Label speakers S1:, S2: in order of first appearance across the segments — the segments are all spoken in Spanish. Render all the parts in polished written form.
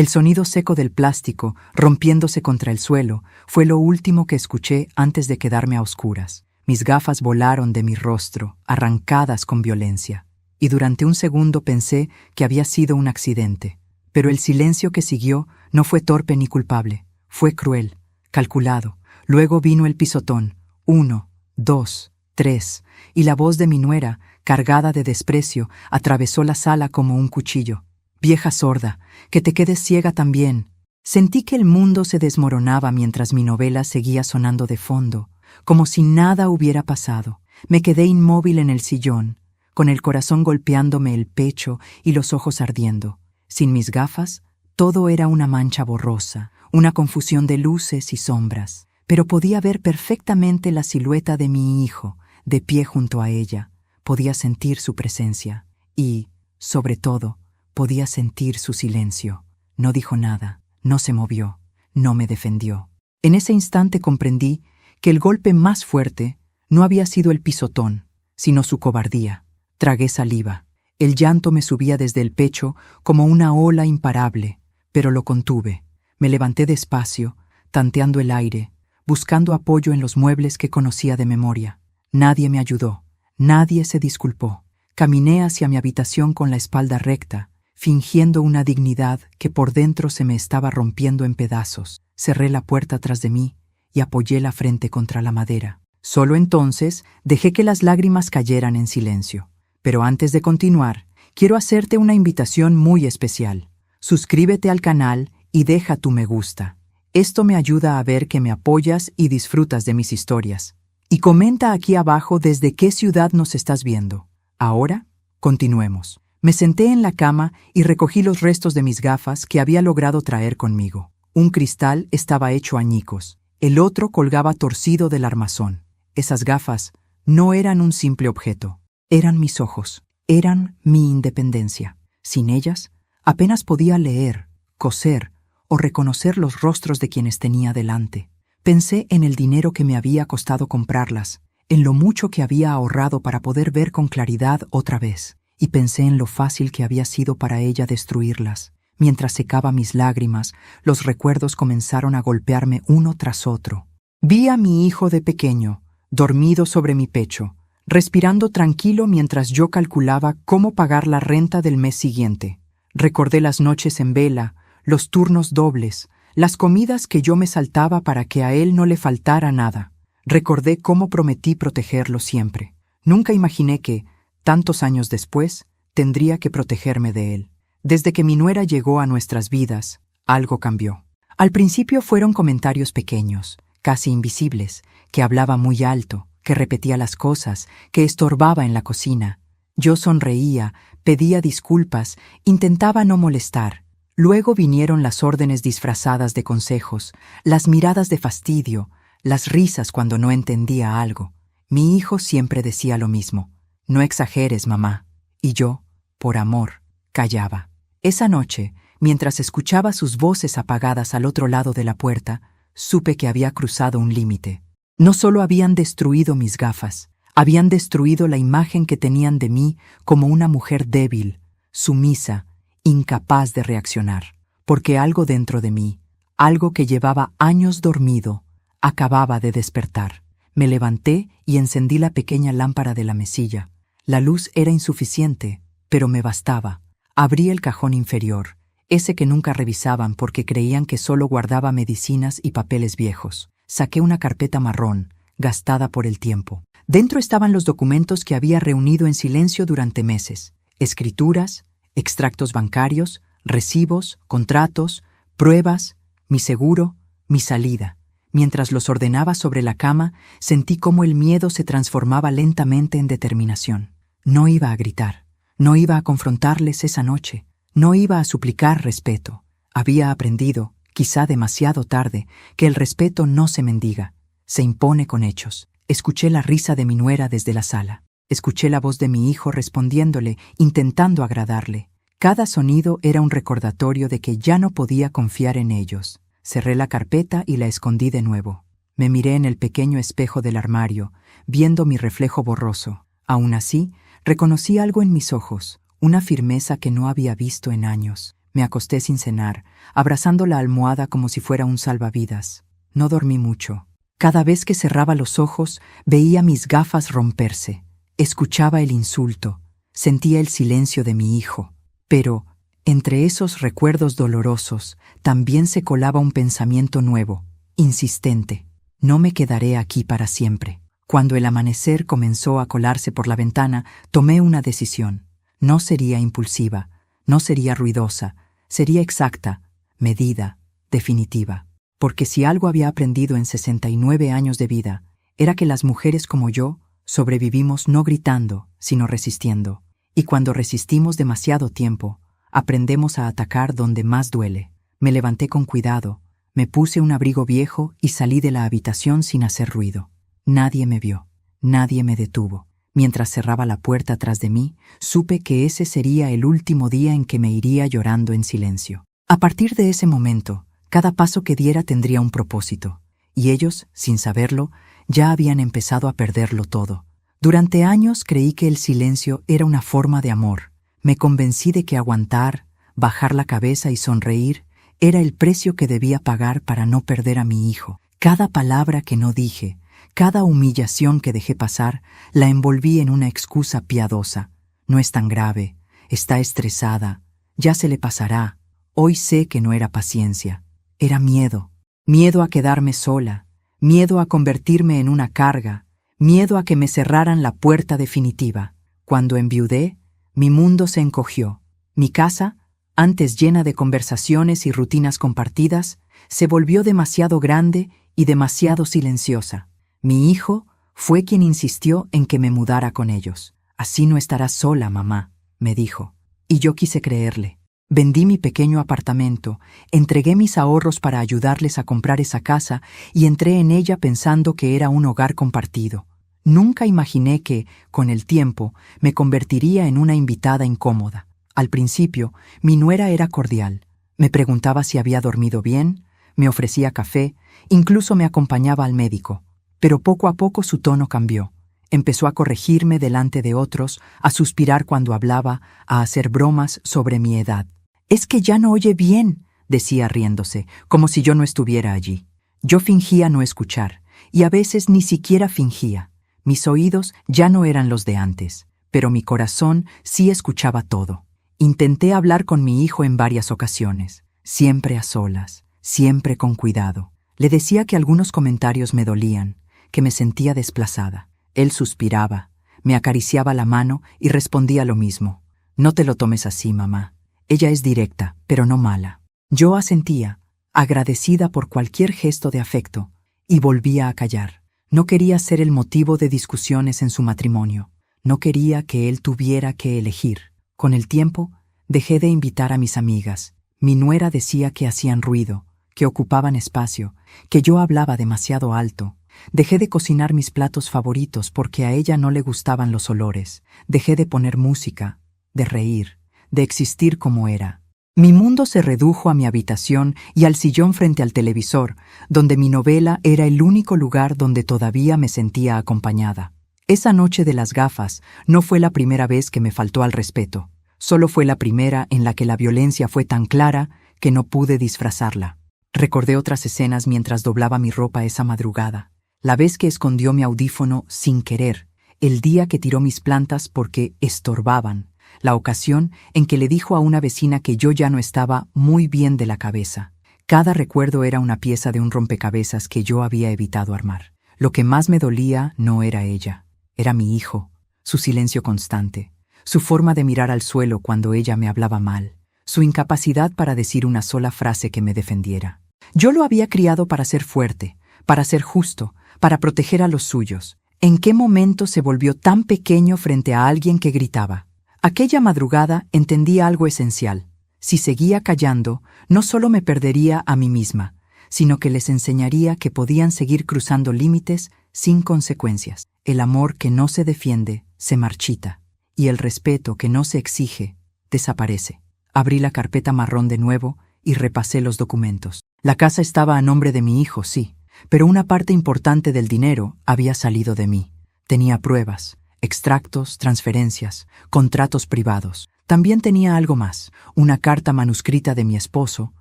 S1: El sonido seco del plástico, rompiéndose contra el suelo, fue lo último que escuché antes de quedarme a oscuras. Mis gafas volaron de mi rostro, arrancadas con violencia, y durante un segundo pensé que había sido un accidente. Pero el silencio que siguió no fue torpe ni culpable, fue cruel, calculado. Luego vino el pisotón, 1, 2, 3, y la voz de mi nuera, cargada de desprecio, atravesó la sala como un cuchillo. «Vieja sorda, que te quedes ciega también». Sentí que el mundo se desmoronaba mientras mi novela seguía sonando de fondo, como si nada hubiera pasado. Me quedé inmóvil en el sillón, con el corazón golpeándome el pecho y los ojos ardiendo. Sin mis gafas, todo era una mancha borrosa, una confusión de luces y sombras, pero podía ver perfectamente la silueta de mi hijo, de pie junto a ella. Podía sentir su presencia y, sobre todo, podía sentir su silencio. No dijo nada, no se movió, no me defendió. En ese instante comprendí que el golpe más fuerte no había sido el pisotón, sino su cobardía. Tragué saliva. El llanto me subía desde el pecho como una ola imparable, pero lo contuve. Me levanté despacio, tanteando el aire, buscando apoyo en los muebles que conocía de memoria. Nadie me ayudó, nadie se disculpó. Caminé hacia mi habitación con la espalda recta, fingiendo una dignidad que por dentro se me estaba rompiendo en pedazos. Cerré la puerta tras de mí y apoyé la frente contra la madera. Solo entonces dejé que las lágrimas cayeran en silencio. Pero antes de continuar, quiero hacerte una invitación muy especial. Suscríbete al canal y deja tu me gusta. Esto me ayuda a ver que me apoyas y disfrutas de mis historias. Y comenta aquí abajo desde qué ciudad nos estás viendo. Ahora, continuemos. Me senté en la cama y recogí los restos de mis gafas que había logrado traer conmigo. Un cristal estaba hecho añicos. El otro colgaba torcido del armazón. Esas gafas no eran un simple objeto. Eran mis ojos. Eran mi independencia. Sin ellas, apenas podía leer, coser o reconocer los rostros de quienes tenía delante. Pensé en el dinero que me había costado comprarlas, en lo mucho que había ahorrado para poder ver con claridad otra vez, y pensé en lo fácil que había sido para ella destruirlas. Mientras secaba mis lágrimas, los recuerdos comenzaron a golpearme uno tras otro. Vi a mi hijo de pequeño, dormido sobre mi pecho, respirando tranquilo mientras yo calculaba cómo pagar la renta del mes siguiente. Recordé las noches en vela, los turnos dobles, las comidas que yo me saltaba para que a él no le faltara nada. Recordé cómo prometí protegerlo siempre. Nunca imaginé que, tantos años después, tendría que protegerme de él. Desde que mi nuera llegó a nuestras vidas, algo cambió. Al principio fueron comentarios pequeños, casi invisibles, que hablaba muy alto, que repetía las cosas, que estorbaba en la cocina. Yo sonreía, pedía disculpas, intentaba no molestar. Luego vinieron las órdenes disfrazadas de consejos, las miradas de fastidio, las risas cuando no entendía algo. Mi hijo siempre decía lo mismo: «No exageres, mamá». Y yo, por amor, callaba. Esa noche, mientras escuchaba sus voces apagadas al otro lado de la puerta, supe que había cruzado un límite. No solo habían destruido mis gafas, habían destruido la imagen que tenían de mí como una mujer débil, sumisa, incapaz de reaccionar, porque algo dentro de mí, algo que llevaba años dormido, acababa de despertar. Me levanté y encendí la pequeña lámpara de la mesilla. La luz era insuficiente, pero me bastaba. Abrí el cajón inferior, ese que nunca revisaban porque creían que solo guardaba medicinas y papeles viejos. Saqué una carpeta marrón, gastada por el tiempo. Dentro estaban los documentos que había reunido en silencio durante meses: escrituras, extractos bancarios, recibos, contratos, pruebas, mi seguro, mi salida. Mientras los ordenaba sobre la cama, sentí cómo el miedo se transformaba lentamente en determinación. No iba a gritar, no iba a confrontarles esa noche, no iba a suplicar respeto. Había aprendido, quizá demasiado tarde, que el respeto no se mendiga, se impone con hechos. Escuché la risa de mi nuera desde la sala. Escuché la voz de mi hijo respondiéndole, intentando agradarle. Cada sonido era un recordatorio de que ya no podía confiar en ellos. Cerré la carpeta y la escondí de nuevo. Me miré en el pequeño espejo del armario, viendo mi reflejo borroso. Aún así, reconocí algo en mis ojos, una firmeza que no había visto en años. Me acosté sin cenar, abrazando la almohada como si fuera un salvavidas. No dormí mucho. Cada vez que cerraba los ojos, veía mis gafas romperse. Escuchaba el insulto. Sentía el silencio de mi hijo. Pero, entre esos recuerdos dolorosos, también se colaba un pensamiento nuevo, insistente. No me quedaré aquí para siempre. Cuando el amanecer comenzó a colarse por la ventana, tomé una decisión. No sería impulsiva, no sería ruidosa, sería exacta, medida, definitiva. Porque si algo había aprendido en 69 años de vida, era que las mujeres como yo sobrevivimos no gritando, sino resistiendo. Y cuando resistimos demasiado tiempo, aprendemos a atacar donde más duele. Me levanté con cuidado, me puse un abrigo viejo y salí de la habitación sin hacer ruido. Nadie me vio, nadie me detuvo. Mientras cerraba la puerta tras de mí, supe que ese sería el último día en que me iría llorando en silencio. A partir de ese momento, cada paso que diera tendría un propósito, y ellos, sin saberlo, ya habían empezado a perderlo todo. Durante años creí que el silencio era una forma de amor. Me convencí de que aguantar, bajar la cabeza y sonreír era el precio que debía pagar para no perder a mi hijo. Cada palabra que no dije, cada humillación que dejé pasar, la envolví en una excusa piadosa. No es tan grave, está estresada, ya se le pasará. Hoy sé que no era paciencia, era miedo. Miedo a quedarme sola, miedo a convertirme en una carga, miedo a que me cerraran la puerta definitiva. Cuando enviudé, mi mundo se encogió. Mi casa, antes llena de conversaciones y rutinas compartidas, se volvió demasiado grande y demasiado silenciosa. Mi hijo fue quien insistió en que me mudara con ellos. Así no estarás sola, mamá, me dijo. Y yo quise creerle. Vendí mi pequeño apartamento, entregué mis ahorros para ayudarles a comprar esa casa y entré en ella pensando que era un hogar compartido. Nunca imaginé que, con el tiempo, me convertiría en una invitada incómoda. Al principio, mi nuera era cordial. Me preguntaba si había dormido bien, me ofrecía café, incluso me acompañaba al médico. Pero poco a poco su tono cambió. Empezó a corregirme delante de otros, a suspirar cuando hablaba, a hacer bromas sobre mi edad. «Es que ya no oye bien», decía riéndose, como si yo no estuviera allí. Yo fingía no escuchar, y a veces ni siquiera fingía. Mis oídos ya no eran los de antes, pero mi corazón sí escuchaba todo. Intenté hablar con mi hijo en varias ocasiones, siempre a solas, siempre con cuidado. Le decía que algunos comentarios me dolían, que me sentía desplazada. Él suspiraba, me acariciaba la mano y respondía lo mismo. «No te lo tomes así, mamá. Ella es directa, pero no mala». Yo asentía, agradecida por cualquier gesto de afecto, y volvía a callar. No quería ser el motivo de discusiones en su matrimonio. No quería que él tuviera que elegir. Con el tiempo, dejé de invitar a mis amigas. Mi nuera decía que hacían ruido, que ocupaban espacio, que yo hablaba demasiado alto. Dejé de cocinar mis platos favoritos porque a ella no le gustaban los olores. Dejé de poner música, de reír, de existir como era. Mi mundo se redujo a mi habitación y al sillón frente al televisor, donde mi novela era el único lugar donde todavía me sentía acompañada. Esa noche de las gafas no fue la primera vez que me faltó al respeto. Solo fue la primera en la que la violencia fue tan clara que no pude disfrazarla. Recordé otras escenas mientras doblaba mi ropa esa madrugada. La vez que escondió mi audífono sin querer, el día que tiró mis plantas porque estorbaban, la ocasión en que le dijo a una vecina que yo ya no estaba muy bien de la cabeza. Cada recuerdo era una pieza de un rompecabezas que yo había evitado armar. Lo que más me dolía no era ella, era mi hijo, su silencio constante, su forma de mirar al suelo cuando ella me hablaba mal, su incapacidad para decir una sola frase que me defendiera. Yo lo había criado para ser fuerte, para ser justo, para proteger a los suyos. ¿En qué momento se volvió tan pequeño frente a alguien que gritaba? Aquella madrugada entendí algo esencial. Si seguía callando, no solo me perdería a mí misma, sino que les enseñaría que podían seguir cruzando límites sin consecuencias. El amor que no se defiende se marchita, y el respeto que no se exige desaparece. Abrí la carpeta marrón de nuevo y repasé los documentos. La casa estaba a nombre de mi hijo, sí, pero una parte importante del dinero había salido de mí. Tenía pruebas, extractos, transferencias, contratos privados. También tenía algo más, una carta manuscrita de mi esposo,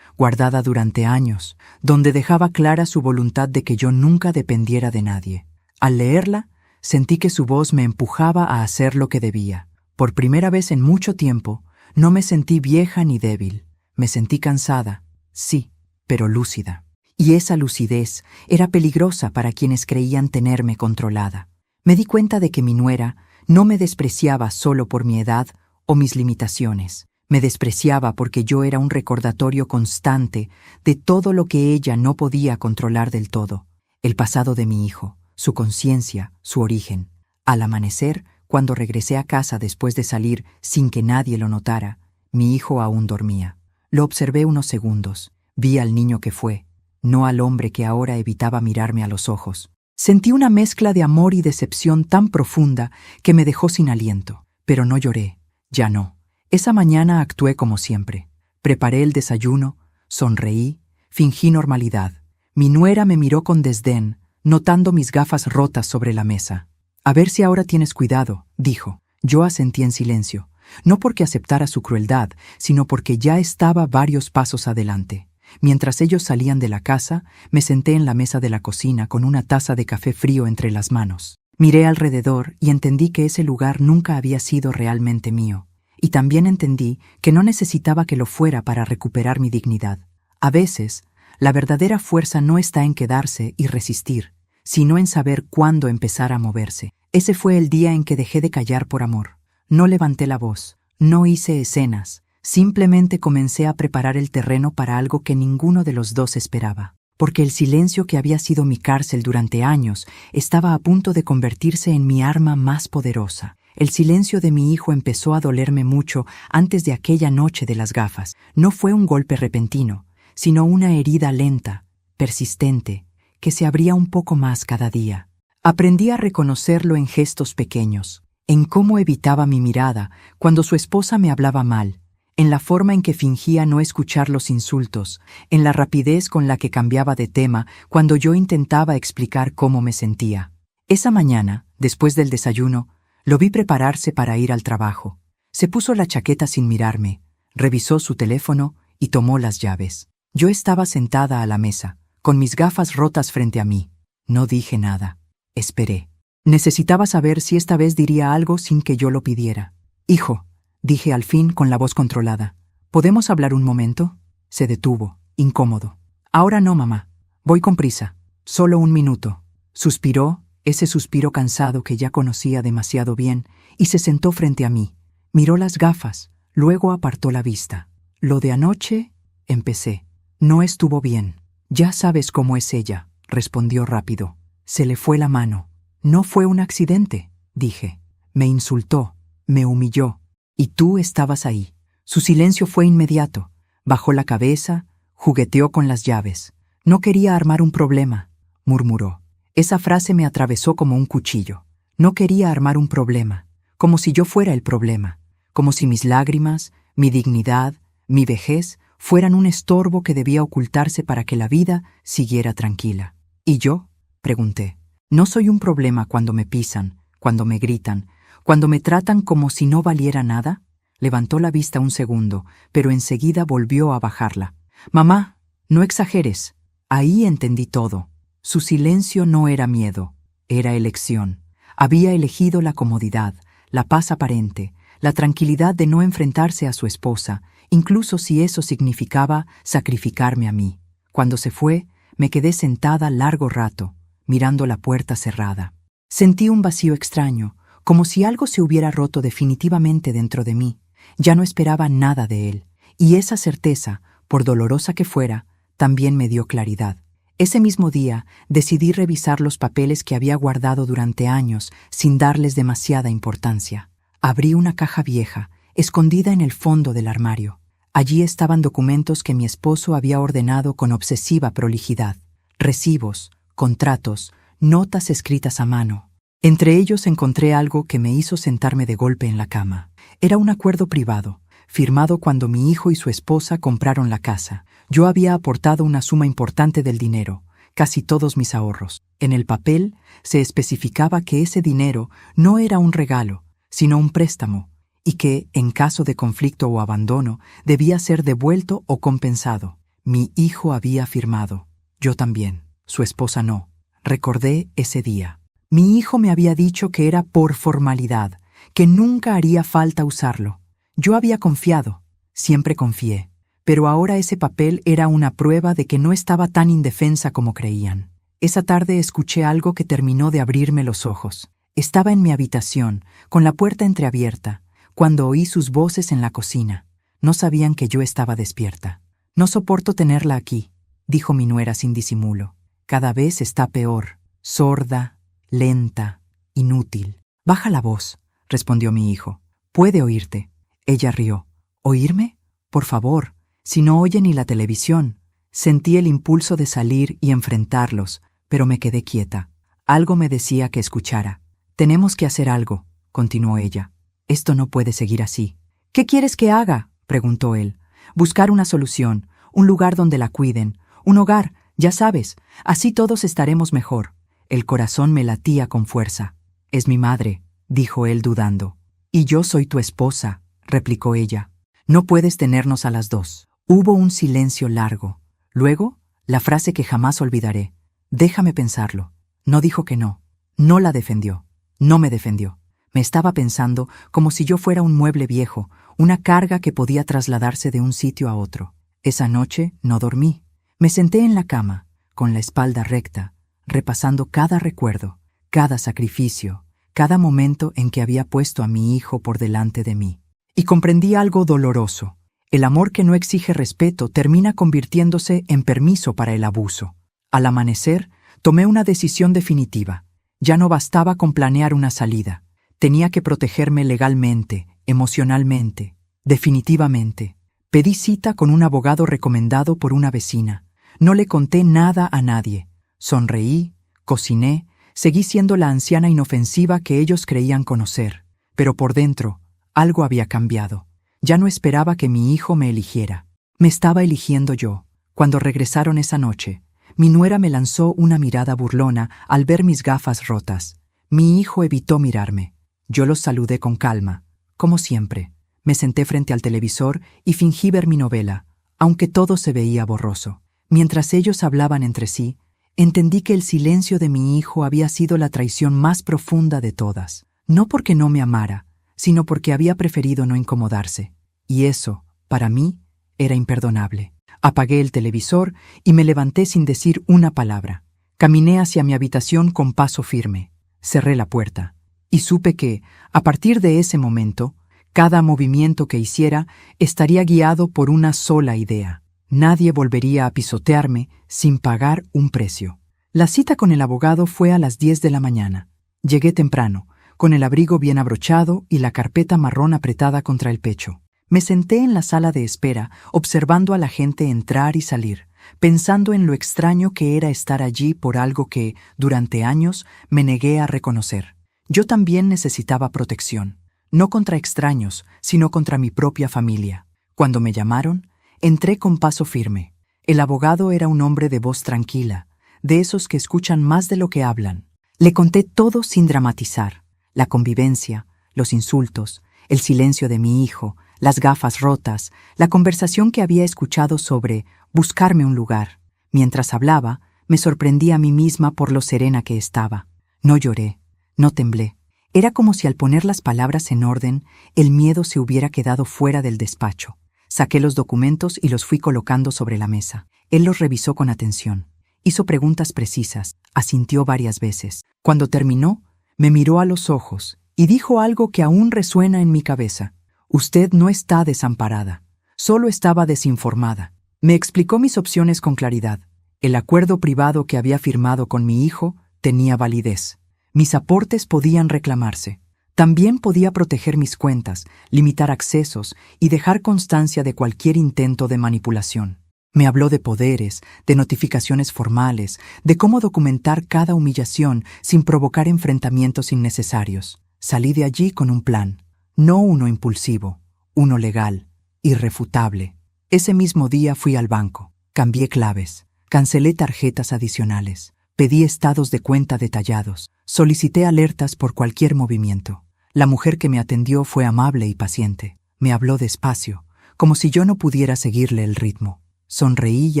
S1: guardada durante años, donde dejaba clara su voluntad de que yo nunca dependiera de nadie. Al leerla, sentí que su voz me empujaba a hacer lo que debía. Por primera vez en mucho tiempo, no me sentí vieja ni débil. Me sentí cansada, sí, pero lúcida. Y esa lucidez era peligrosa para quienes creían tenerme controlada. Me di cuenta de que mi nuera no me despreciaba solo por mi edad o mis limitaciones. Me despreciaba porque yo era un recordatorio constante de todo lo que ella no podía controlar del todo. El pasado de mi hijo, su conciencia, su origen. Al amanecer, cuando regresé a casa después de salir sin que nadie lo notara, mi hijo aún dormía. Lo observé unos segundos. Vi al niño que fue, no al hombre que ahora evitaba mirarme a los ojos. Sentí una mezcla de amor y decepción tan profunda que me dejó sin aliento. Pero no lloré, ya no. Esa mañana actué como siempre. Preparé el desayuno, sonreí, fingí normalidad. Mi nuera me miró con desdén, notando mis gafas rotas sobre la mesa. «A ver si ahora tienes cuidado», dijo. Yo asentí en silencio, no porque aceptara su crueldad, sino porque ya estaba varios pasos adelante. Mientras ellos salían de la casa, me senté en la mesa de la cocina con una taza de café frío entre las manos. Miré alrededor y entendí que ese lugar nunca había sido realmente mío. Y también entendí que no necesitaba que lo fuera para recuperar mi dignidad. A veces, la verdadera fuerza no está en quedarse y resistir, sino en saber cuándo empezar a moverse. Ese fue el día en que dejé de callar por amor. No levanté la voz, no hice escenas, simplemente comencé a preparar el terreno para algo que ninguno de los dos esperaba. Porque el silencio que había sido mi cárcel durante años estaba a punto de convertirse en mi arma más poderosa. El silencio de mi hijo empezó a dolerme mucho antes de aquella noche de las gafas. No fue un golpe repentino, sino una herida lenta, persistente, que se abría un poco más cada día. Aprendí a reconocerlo en gestos pequeños, en cómo evitaba mi mirada cuando su esposa me hablaba mal, en la forma en que fingía no escuchar los insultos, en la rapidez con la que cambiaba de tema cuando yo intentaba explicar cómo me sentía. Esa mañana, después del desayuno, lo vi prepararse para ir al trabajo. Se puso la chaqueta sin mirarme, revisó su teléfono y tomó las llaves. Yo estaba sentada a la mesa, con mis gafas rotas frente a mí. No dije nada. Esperé. Necesitaba saber si esta vez diría algo sin que yo lo pidiera. «Hijo», dije al fin con la voz controlada, «¿podemos hablar un momento?» Se detuvo, incómodo. «Ahora no, mamá. Voy con prisa. Solo un minuto». Suspiró, ese suspiro cansado que ya conocía demasiado bien, y se sentó frente a mí. Miró las gafas, luego apartó la vista. «Lo de anoche», empecé. «No estuvo bien». «Ya sabes cómo es ella», respondió rápido. Se le fue la mano. «No fue un accidente», dije. «Me insultó, me humilló. Y tú estabas ahí». Su silencio fue inmediato. Bajó la cabeza, jugueteó con las llaves. «No quería armar un problema», murmuró. Esa frase me atravesó como un cuchillo. No quería armar un problema, como si yo fuera el problema, como si mis lágrimas, mi dignidad, mi vejez fueran un estorbo que debía ocultarse para que la vida siguiera tranquila. ¿Y yo?, pregunté. ¿No soy un problema cuando me pisan, cuando me gritan, cuando me tratan como si no valiera nada? Levantó la vista un segundo, pero enseguida volvió a bajarla. «Mamá, no exageres». Ahí entendí todo. Su silencio no era miedo, era elección. Había elegido la comodidad, la paz aparente, la tranquilidad de no enfrentarse a su esposa, incluso si eso significaba sacrificarme a mí. Cuando se fue, me quedé sentada largo rato, mirando la puerta cerrada. Sentí un vacío extraño, como si algo se hubiera roto definitivamente dentro de mí. Ya no esperaba nada de él, y esa certeza, por dolorosa que fuera, también me dio claridad. Ese mismo día decidí revisar los papeles que había guardado durante años sin darles demasiada importancia. Abrí una caja vieja, escondida en el fondo del armario. Allí estaban documentos que mi esposo había ordenado con obsesiva prolijidad. Recibos, contratos, notas escritas a mano. Entre ellos encontré algo que me hizo sentarme de golpe en la cama. Era un acuerdo privado, firmado cuando mi hijo y su esposa compraron la casa. Yo había aportado una suma importante del dinero, casi todos mis ahorros. En el papel se especificaba que ese dinero no era un regalo, sino un préstamo, y que, en caso de conflicto o abandono, debía ser devuelto o compensado. Mi hijo había firmado. Yo también. Su esposa no. Recordé ese día. Mi hijo me había dicho que era por formalidad, que nunca haría falta usarlo. Yo había confiado. Siempre confié. Pero ahora ese papel era una prueba de que no estaba tan indefensa como creían. Esa tarde escuché algo que terminó de abrirme los ojos. Estaba en mi habitación, con la puerta entreabierta, cuando oí sus voces en la cocina. No sabían que yo estaba despierta. «No soporto tenerla aquí», dijo mi nuera sin disimulo. «Cada vez está peor, sorda, lenta, inútil». «Baja la voz», respondió mi hijo. «Puede oírte». Ella rió. «¿Oírme? Por favor, si no oye ni la televisión». Sentí el impulso de salir y enfrentarlos, pero me quedé quieta. Algo me decía que escuchara. «Tenemos que hacer algo», continuó ella. «Esto no puede seguir así». «¿Qué quieres que haga?», preguntó él. «Buscar una solución, un lugar donde la cuiden, un hogar, ya sabes, así todos estaremos mejor». El corazón me latía con fuerza. «Es mi madre», dijo él dudando. «Y yo soy tu esposa», replicó ella. «No puedes tenernos a las dos». Hubo un silencio largo. Luego, la frase que jamás olvidaré. «Déjame pensarlo». No dijo que no. No la defendió. No me defendió. Me estaba pensando como si yo fuera un mueble viejo, una carga que podía trasladarse de un sitio a otro. Esa noche no dormí. Me senté en la cama, con la espalda recta, repasando cada recuerdo, cada sacrificio, cada momento en que había puesto a mi hijo por delante de mí. Y comprendí algo doloroso. El amor que no exige respeto termina convirtiéndose en permiso para el abuso. Al amanecer, tomé una decisión definitiva. Ya no bastaba con planear una salida. Tenía que protegerme legalmente, emocionalmente, definitivamente. Pedí cita con un abogado recomendado por una vecina. No le conté nada a nadie. Sonreí, cociné, seguí siendo la anciana inofensiva que ellos creían conocer. Pero por dentro, algo había cambiado. Ya no esperaba que mi hijo me eligiera. Me estaba eligiendo yo. Cuando regresaron esa noche, mi nuera me lanzó una mirada burlona al ver mis gafas rotas. Mi hijo evitó mirarme. Yo los saludé con calma, como siempre. Me senté frente al televisor y fingí ver mi novela, aunque todo se veía borroso. Mientras ellos hablaban entre sí, entendí que el silencio de mi hijo había sido la traición más profunda de todas. No porque no me amara, sino porque había preferido no incomodarse. Y eso, para mí, era imperdonable. Apagué el televisor y me levanté sin decir una palabra. Caminé hacia mi habitación con paso firme. Cerré la puerta. Y supe que, a partir de ese momento, cada movimiento que hiciera estaría guiado por una sola idea. Nadie volvería a pisotearme sin pagar un precio. La cita con el abogado fue a las 10 de la mañana. Llegué temprano, con el abrigo bien abrochado y la carpeta marrón apretada contra el pecho. Me senté en la sala de espera, observando a la gente entrar y salir, pensando en lo extraño que era estar allí por algo que, durante años, me negué a reconocer. Yo también necesitaba protección, no contra extraños, sino contra mi propia familia. Cuando me llamaron, entré con paso firme. El abogado era un hombre de voz tranquila, de esos que escuchan más de lo que hablan. Le conté todo sin dramatizar: la convivencia, los insultos, el silencio de mi hijo, las gafas rotas, la conversación que había escuchado sobre buscarme un lugar. Mientras hablaba, me sorprendí a mí misma por lo serena que estaba. No lloré, no temblé. Era como si al poner las palabras en orden, el miedo se hubiera quedado fuera del despacho. Saqué los documentos y los fui colocando sobre la mesa. Él los revisó con atención. Hizo preguntas precisas, asintió varias veces. Cuando terminó, me miró a los ojos y dijo algo que aún resuena en mi cabeza. «Usted no está desamparada, solo estaba desinformada». Me explicó mis opciones con claridad. El acuerdo privado que había firmado con mi hijo tenía validez. Mis aportes podían reclamarse. También podía proteger mis cuentas, limitar accesos y dejar constancia de cualquier intento de manipulación. Me habló de poderes, de notificaciones formales, de cómo documentar cada humillación sin provocar enfrentamientos innecesarios. Salí de allí con un plan. No uno impulsivo, uno legal, irrefutable. Ese mismo día fui al banco, cambié claves, cancelé tarjetas adicionales, pedí estados de cuenta detallados, solicité alertas por cualquier movimiento. La mujer que me atendió fue amable y paciente. Me habló despacio, como si yo no pudiera seguirle el ritmo. Sonreí y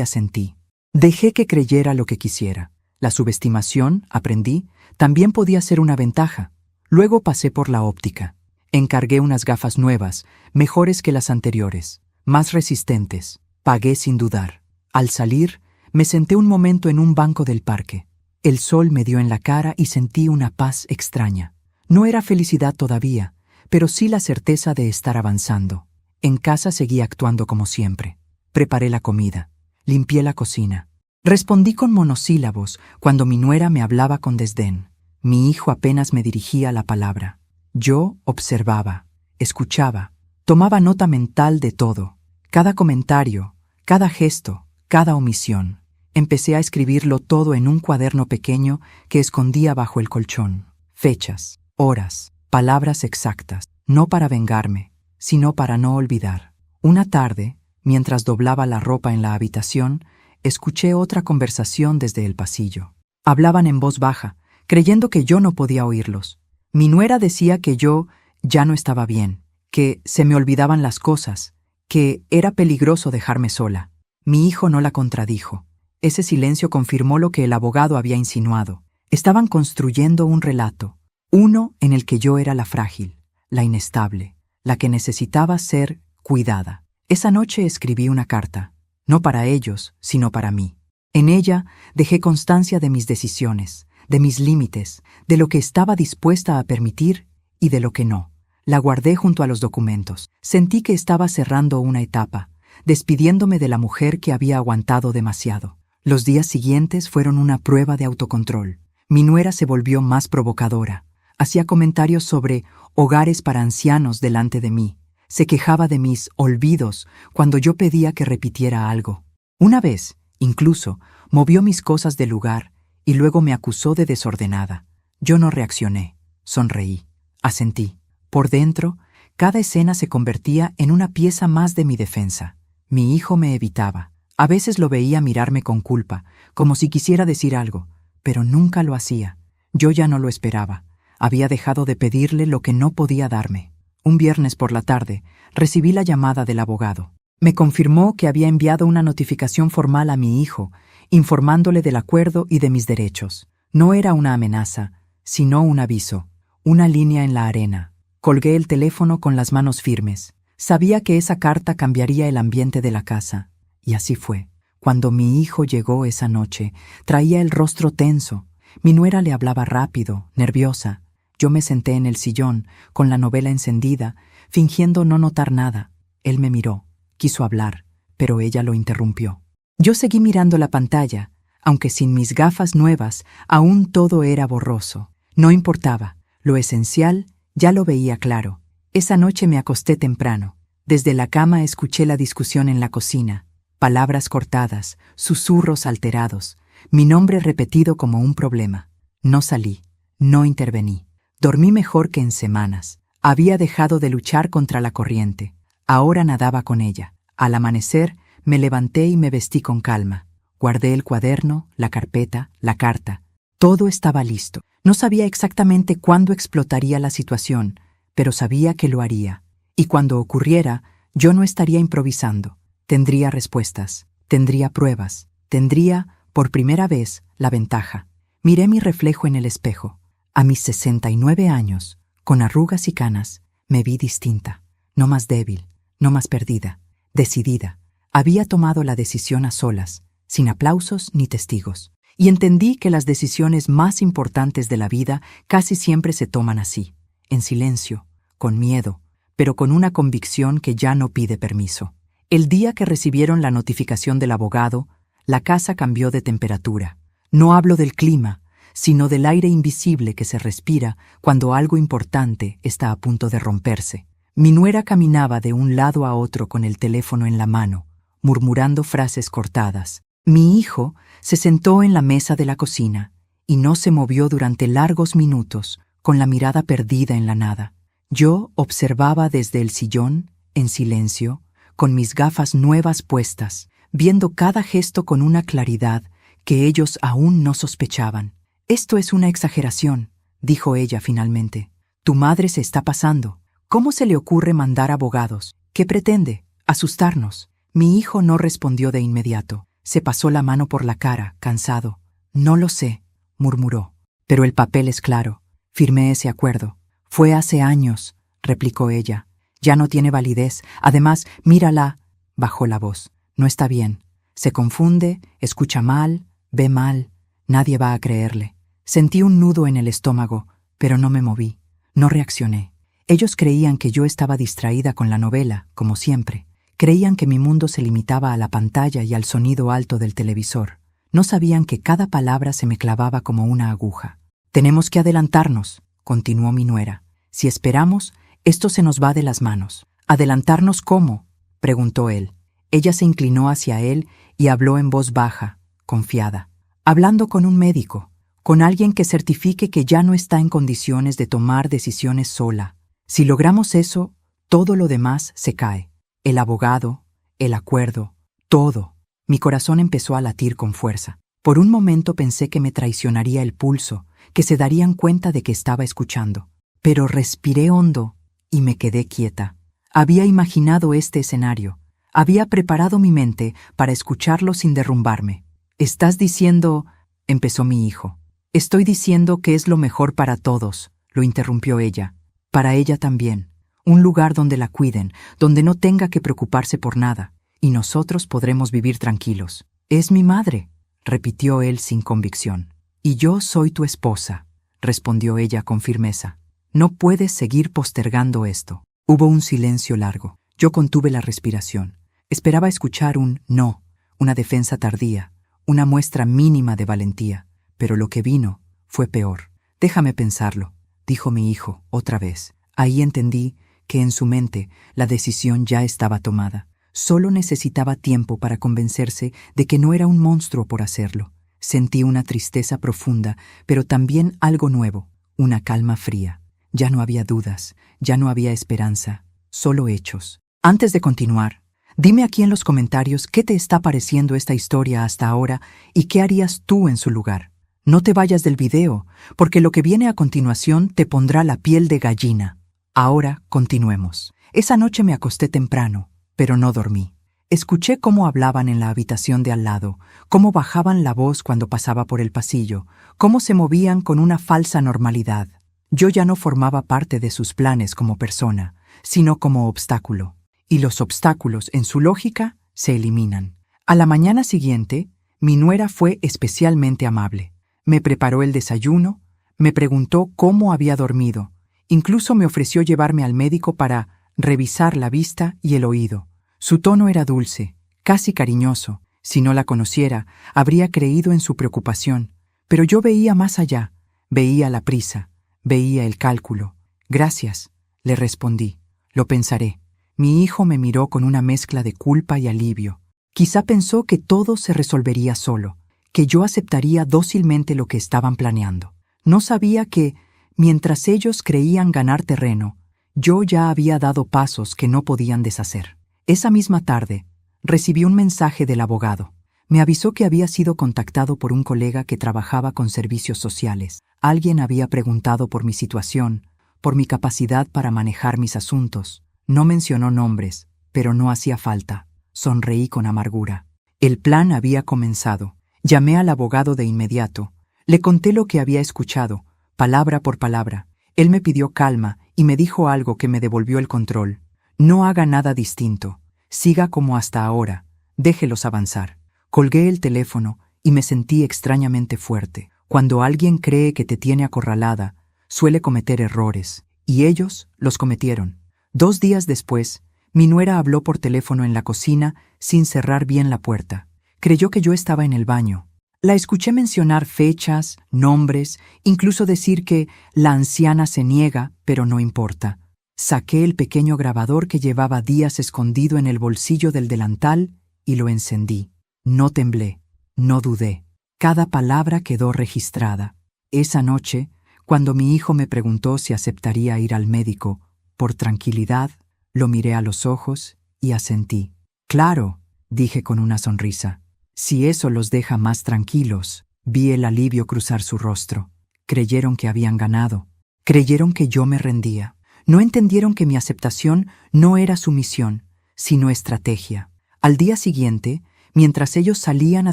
S1: asentí. Dejé que creyera lo que quisiera. La subestimación, aprendí, también podía ser una ventaja. Luego pasé por la óptica. Encargué unas gafas nuevas, mejores que las anteriores, más resistentes. Pagué sin dudar. Al salir, me senté un momento en un banco del parque. El sol me dio en la cara y sentí una paz extraña. No era felicidad todavía, pero sí la certeza de estar avanzando. En casa seguí actuando como siempre. Preparé la comida. Limpié la cocina. Respondí con monosílabos cuando mi nuera me hablaba con desdén. Mi hijo apenas me dirigía la palabra. Yo observaba, escuchaba, tomaba nota mental de todo. Cada comentario, cada gesto, cada omisión. Empecé a escribirlo todo en un cuaderno pequeño que escondía bajo el colchón. Fechas, horas, palabras exactas, no para vengarme, sino para no olvidar. Una tarde, mientras doblaba la ropa en la habitación, escuché otra conversación desde el pasillo. Hablaban en voz baja, creyendo que yo no podía oírlos. Mi nuera decía que yo ya no estaba bien, que se me olvidaban las cosas, que era peligroso dejarme sola. Mi hijo no la contradijo. Ese silencio confirmó lo que el abogado había insinuado. Estaban construyendo un relato, uno en el que yo era la frágil, la inestable, la que necesitaba ser cuidada. Esa noche escribí una carta, no para ellos, sino para mí. En ella dejé constancia de mis decisiones, de mis límites, de lo que estaba dispuesta a permitir y de lo que no. La guardé junto a los documentos. Sentí que estaba cerrando una etapa, despidiéndome de la mujer que había aguantado demasiado. Los días siguientes fueron una prueba de autocontrol. Mi nuera se volvió más provocadora. Hacía comentarios sobre hogares para ancianos delante de mí. Se quejaba de mis olvidos cuando yo pedía que repitiera algo. Una vez, incluso, movió mis cosas del lugar y luego me acusó de desordenada. Yo no reaccioné. Sonreí. Asentí. Por dentro, cada escena se convertía en una pieza más de mi defensa. Mi hijo me evitaba. A veces lo veía mirarme con culpa, como si quisiera decir algo, pero nunca lo hacía. Yo ya no lo esperaba. Había dejado de pedirle lo que no podía darme. Un viernes por la tarde, recibí la llamada del abogado. Me confirmó que había enviado una notificación formal a mi hijo, informándole del acuerdo y de mis derechos. No era una amenaza, sino un aviso, una línea en la arena. Colgué el teléfono con las manos firmes. Sabía que esa carta cambiaría el ambiente de la casa. Y así fue. Cuando mi hijo llegó esa noche, traía el rostro tenso. Mi nuera le hablaba rápido, nerviosa. Yo me senté en el sillón, con la novela encendida, fingiendo no notar nada. Él me miró, quiso hablar, pero ella lo interrumpió. Yo seguí mirando la pantalla, aunque sin mis gafas nuevas, aún todo era borroso. No importaba, lo esencial ya lo veía claro. Esa noche me acosté temprano. Desde la cama escuché la discusión en la cocina. Palabras cortadas, susurros alterados, mi nombre repetido como un problema. No salí, no intervení. Dormí mejor que en semanas. Había dejado de luchar contra la corriente. Ahora nadaba con ella. Al amanecer, me levanté y me vestí con calma. Guardé el cuaderno, la carpeta, la carta. Todo estaba listo. No sabía exactamente cuándo explotaría la situación, pero sabía que lo haría. Y cuando ocurriera, yo no estaría improvisando. Tendría respuestas, tendría pruebas, tendría, por primera vez, la ventaja. Miré mi reflejo en el espejo. A mis 69 años, con arrugas y canas, me vi distinta. No más débil, no más perdida, decidida. Había tomado la decisión a solas, sin aplausos ni testigos. Y entendí que las decisiones más importantes de la vida casi siempre se toman así, en silencio, con miedo, pero con una convicción que ya no pide permiso. El día que recibieron la notificación del abogado, la casa cambió de temperatura. No hablo del clima, sino del aire invisible que se respira cuando algo importante está a punto de romperse. Mi nuera caminaba de un lado a otro con el teléfono en la mano, murmurando frases cortadas. Mi hijo se sentó en la mesa de la cocina y no se movió durante largos minutos, con la mirada perdida en la nada. Yo observaba desde el sillón, en silencio, con mis gafas nuevas puestas, viendo cada gesto con una claridad que ellos aún no sospechaban. «Esto es una exageración», dijo ella finalmente. Tu madre se está pasando. ¿Cómo se le ocurre mandar abogados? ¿Qué pretende? ¿Asustarnos? Mi hijo no respondió de inmediato. Se pasó la mano por la cara, cansado. No lo sé, murmuró. Pero el papel es claro. Firmé ese acuerdo. Fue hace años, replicó ella. Ya no tiene validez. Además, mírala. Bajó la voz. No está bien. Se confunde, escucha mal, ve mal. Nadie va a creerle. Sentí un nudo en el estómago, pero no me moví. No reaccioné. Ellos creían que yo estaba distraída con la novela, como siempre. Creían que mi mundo se limitaba a la pantalla y al sonido alto del televisor. No sabían que cada palabra se me clavaba como una aguja. Tenemos que adelantarnos, continuó mi nuera. Si esperamos, esto se nos va de las manos. ¿Adelantarnos cómo?, preguntó él. Ella se inclinó hacia él y habló en voz baja, confiada. Hablando con un médico, con alguien que certifique que ya no está en condiciones de tomar decisiones sola. Si logramos eso, todo lo demás se cae. El abogado, el acuerdo, todo. Mi corazón empezó a latir con fuerza. Por un momento pensé que me traicionaría el pulso, que se darían cuenta de que estaba escuchando. Pero respiré hondo y me quedé quieta. Había imaginado este escenario. Había preparado mi mente para escucharlo sin derrumbarme. «Estás diciendo», empezó mi hijo. «Estoy diciendo que es lo mejor para todos», lo interrumpió ella. «Para ella también. Un lugar donde la cuiden, donde no tenga que preocuparse por nada, y nosotros podremos vivir tranquilos». «Es mi madre», repitió él sin convicción. «Y yo soy tu esposa», respondió ella con firmeza. «No puedes seguir postergando esto». Hubo un silencio largo. Yo contuve la respiración. Esperaba escuchar un no, una defensa tardía, una muestra mínima de valentía, pero lo que vino fue peor. «Déjame pensarlo», dijo mi hijo otra vez. Ahí entendí que en su mente la decisión ya estaba tomada. Solo necesitaba tiempo para convencerse de que no era un monstruo por hacerlo. Sentí una tristeza profunda, pero también algo nuevo, una calma fría. Ya no había dudas, ya no había esperanza, solo hechos. Antes de continuar, dime aquí en los comentarios qué te está pareciendo esta historia hasta ahora y qué harías tú en su lugar. No te vayas del video, porque lo que viene a continuación te pondrá la piel de gallina. Ahora continuemos. Esa noche me acosté temprano, pero no dormí. Escuché cómo hablaban en la habitación de al lado, cómo bajaban la voz cuando pasaba por el pasillo, cómo se movían con una falsa normalidad. Yo ya no formaba parte de sus planes como persona, sino como obstáculo. Y los obstáculos, en su lógica, se eliminan. A la mañana siguiente, mi nuera fue especialmente amable. Me preparó el desayuno, me preguntó cómo había dormido, incluso me ofreció llevarme al médico para revisar la vista y el oído. Su tono era dulce, casi cariñoso. Si no la conociera, habría creído en su preocupación. Pero yo veía más allá, veía la prisa, veía el cálculo. «Gracias», le respondí. «Lo pensaré». Mi hijo me miró con una mezcla de culpa y alivio. Quizá pensó que todo se resolvería solo, que yo aceptaría dócilmente lo que estaban planeando. No sabía que, mientras ellos creían ganar terreno, yo ya había dado pasos que no podían deshacer. Esa misma tarde, recibí un mensaje del abogado. Me avisó que había sido contactado por un colega que trabajaba con servicios sociales. Alguien había preguntado por mi situación, por mi capacidad para manejar mis asuntos. No mencionó nombres, pero no hacía falta. Sonreí con amargura. El plan había comenzado. Llamé al abogado de inmediato. Le conté lo que había escuchado, palabra por palabra. Él me pidió calma y me dijo algo que me devolvió el control. «No haga nada distinto. Siga como hasta ahora. Déjelos avanzar». Colgué el teléfono y me sentí extrañamente fuerte. Cuando alguien cree que te tiene acorralada, suele cometer errores, y ellos los cometieron. 2 días después, mi nuera habló por teléfono en la cocina sin cerrar bien la puerta. Creyó que yo estaba en el baño. La escuché mencionar fechas, nombres, incluso decir que la anciana se niega, pero no importa. Saqué el pequeño grabador que llevaba días escondido en el bolsillo del delantal y lo encendí. No temblé, no dudé. Cada palabra quedó registrada. Esa noche, cuando mi hijo me preguntó si aceptaría ir al médico, por tranquilidad, lo miré a los ojos y asentí. «Claro», dije con una sonrisa. «Si eso los deja más tranquilos». Vi el alivio cruzar su rostro. Creyeron que habían ganado. Creyeron que yo me rendía. No entendieron que mi aceptación no era sumisión, sino estrategia. Al día siguiente, mientras ellos salían a